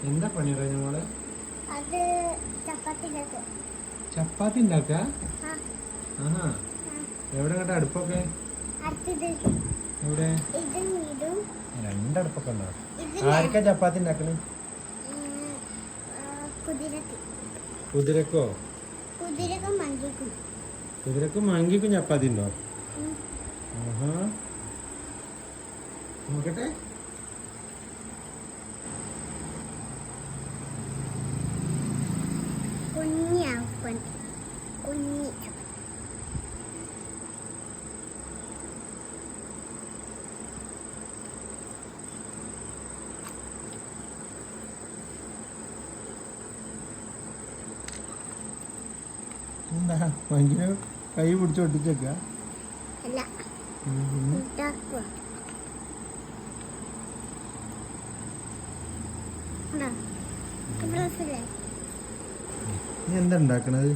എന്താ പണി കഴിഞ്ഞ മോളെ? അത് ചപ്പാത്തി ഉണ്ടാക്ക? ആഹാ. എവിടെ കേട്ട അടുപ്പൊക്കെ? എവിടെ? രണ്ടടുപ്പൊക്കെ ഉണ്ടോ? ആർക്കാ ചപ്പാത്തി ഉണ്ടാക്കണേ? കുതിരക്കോ? കുതിരക്കും മങ്കിക്കും ചപ്പാത്തി ഉണ്ടോ? ആഹാ. നോക്കട്ടെ. എന്താ മങ്കിനെ കൈ പിടിച്ച് ഒട്ടിച്ചേക്ക? നീ എന്താ ഉണ്ടാക്കണത്?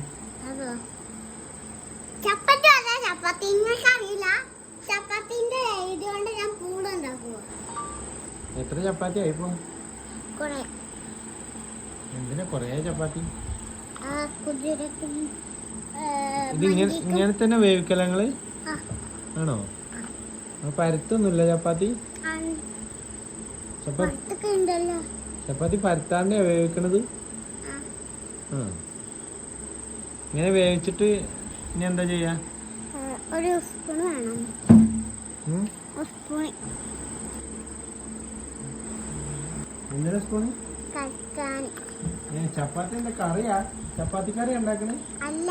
എത്ര ചപ്പാത്തി ആയിപ്പോ? എന്തിനാ കൊറേ ചപ്പാത്തി? ഇത് ഇങ്ങനെ തന്നെ വേവിക്കല നിങ്ങള്? ആണോ? പരത്തൊന്നുമില്ല ചപ്പാത്തി? ചപ്പാത്തി പരത്താണ്ടേ വേവിക്കണത്? ഇങ്ങനെ വേവിച്ചിട്ട് ഇനി എന്താ ചെയ്യാ? ഒരു സ്പൂൺ വേണം. എന്തിനാ സ്പൂണ്? കഴിക്കാൻ. ചപ്പാത്തി എന്താ കറിയാ? ചപ്പാത്തി കറി ഉണ്ടാക്കണേ? അല്ല,